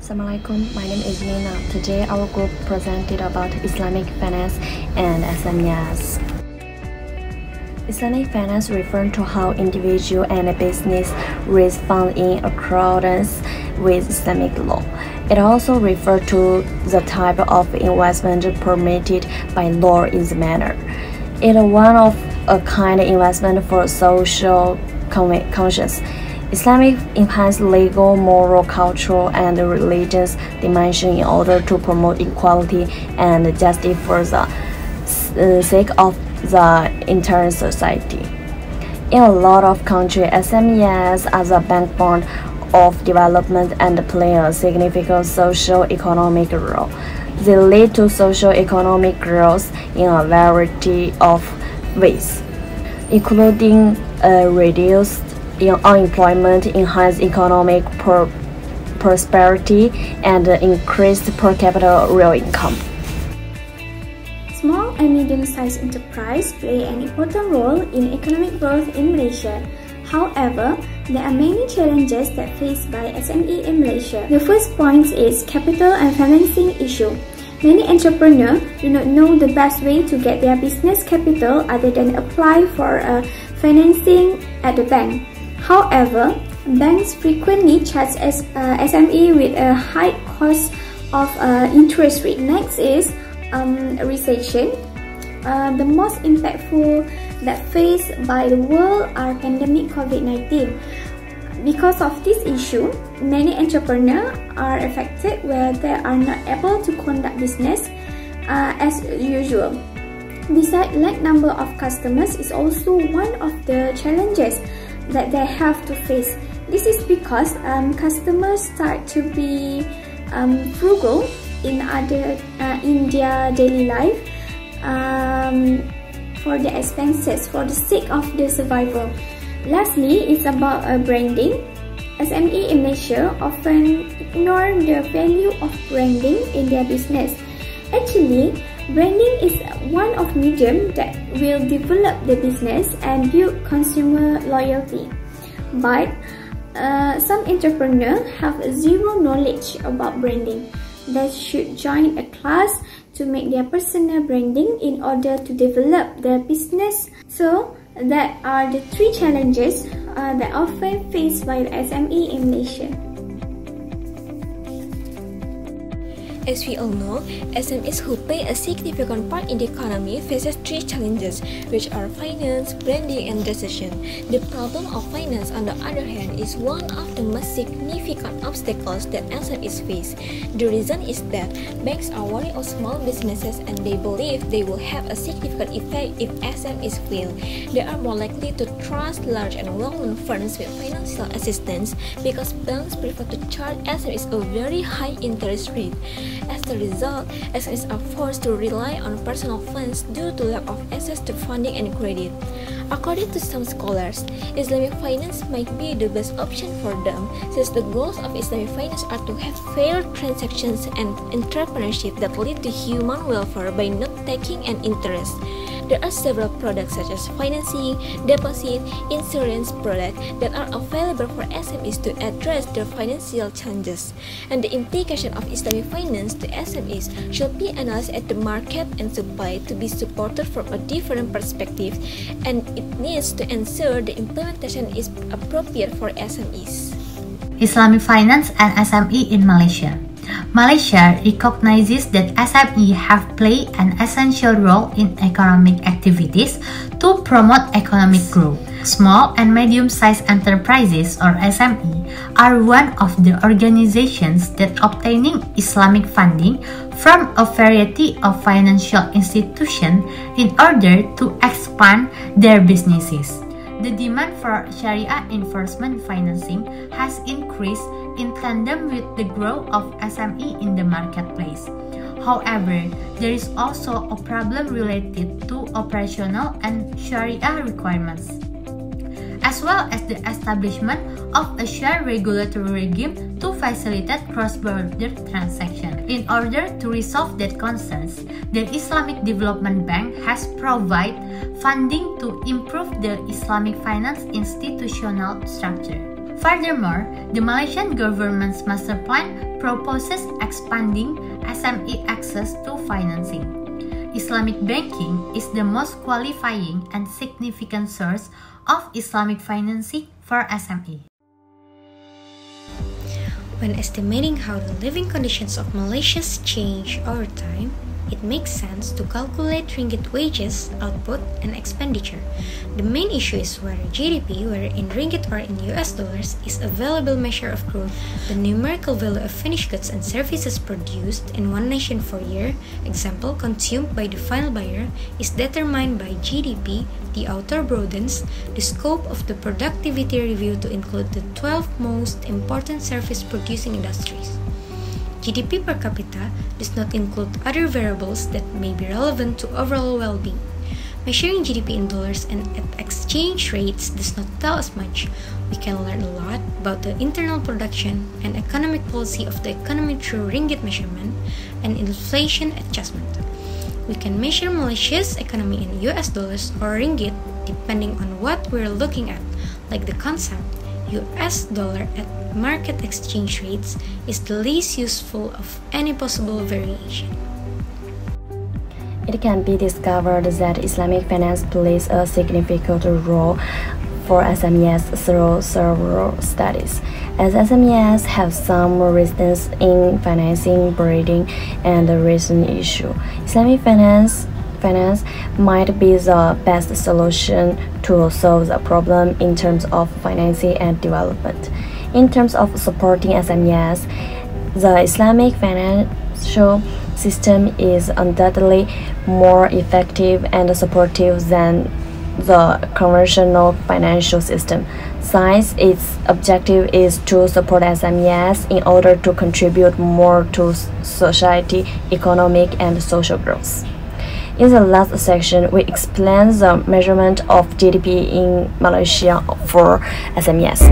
Assalamualaikum, my name is Mina. Today our group presented about Islamic finance and SMEs. Islamic finance refers to how individual and business raise funds in accordance with Islamic law. It also refers to the type of investment permitted by law in the matter. It is one of a kind investment for social conscience. Islamic enhances legal, moral, cultural, and religious dimensions in order to promote equality and justice for the sake of the entire society. In a lot of countries, SMEs are the backbone of development and play a significant socio-economic role. They lead to socio-economic growth in a variety of ways, including reduced unemployment, enhanced economic prosperity, and increased per capita real income. Small and medium-sized enterprises play an important role in economic growth in Malaysia. However, there are many challenges that faced by SME in Malaysia. The first point is capital and financing issue. Many entrepreneurs do not know the best way to get their business capital other than apply for financing at the bank. However, banks frequently charge SME with a high cost of interest rate. Next is recession. The most impactful that faced by the world are pandemic COVID-19. Because of this issue, many entrepreneurs are affected where they are not able to conduct business as usual. Besides, lack number of customers is also one of the challenges that they have to face. This is because customers start to be frugal in their daily life for their expenses for the sake of their survival. Lastly, it's about branding. SME in Malaysia often ignore the value of branding in their business. Actually, branding is one of medium that will develop the business and build consumer loyalty. But some entrepreneurs have zero knowledge about branding. They should join a class to make their personal branding in order to develop their business. So that are the three challenges that are often faced by the SME in Malaysia. As we all know, SMEs who play a significant part in the economy faces three challenges, which are finance, branding, and recession. The problem of finance, on the other hand, is one of the most significant obstacles that SMEs face. The reason is that banks are worried of small businesses and they believe they will have a significant effect if SMEs fail. They are more likely to trust large and well-known firms with financial assistance because banks prefer to charge SMEs a very high interest rate. As a result, SMEs are forced to rely on personal funds due to lack of access to funding and credit. According to some scholars, Islamic finance might be the best option for them, since the goals of Islamic finance are to have fair transactions and entrepreneurship that lead to human welfare by not taking an interest. There are several products such as financing, deposit, insurance products that are available for SMEs to address their financial challenges. And the implication of Islamic finance to SMEs should be analyzed at the market and supply to be supported from a different perspective, and it needs to ensure the implementation is appropriate for SMEs. Islamic finance and SME in Malaysia. Malaysia recognizes that SME have played an essential role in economic activities to promote economic growth. Small and medium-sized enterprises, or SME, are one of the organizations that obtaining Islamic funding from a variety of financial institutions in order to expand their businesses. The demand for Sharia enforcement financing has increased in tandem with the growth of SME in the marketplace. However, there is also a problem related to operational and Sharia requirements, as well as the establishment of a shared regulatory regime to facilitate cross-border transactions. In order to resolve that concerns, the Islamic Development Bank has provided funding to improve the Islamic finance institutional structure. Furthermore, the Malaysian government's master plan proposes expanding SME access to financing. Islamic banking is the most qualifying and significant source of Islamic financing for SME. When estimating how the living conditions of Malaysians change over time, it makes sense to calculate ringgit wages, output, and expenditure. The main issue is whether GDP, whether in ringgit or in US dollars, is a valuable measure of growth. The numerical value of finished goods and services produced in one nation for a year, example, consumed by the final buyer, is determined by GDP. The author broadens the scope of the productivity review to include the 12 most important service-producing industries. GDP per capita does not include other variables that may be relevant to overall well-being. Measuring GDP in dollars and at exchange rates does not tell us much. We can learn a lot about the internal production and economic policy of the economy through ringgit measurement and inflation adjustment. We can measure Malaysia's economy in US dollars or ringgit depending on what we're looking at, like the concept US dollar at market exchange rates is the least useful of any possible variation. It can be discovered that Islamic finance plays a significant role for SMEs through several studies, as SMEs have some resistance in financing, breeding, and the recent issue. Islamic finance might be the best solution to solve the problem in terms of financing and development. In terms of supporting SMEs, the Islamic financial system is undoubtedly more effective and supportive than the conventional financial system, since its objective is to support SMEs in order to contribute more to society, economic, and social growth. In the last section, we explain the measurement of GDP in Malaysia for SMEs.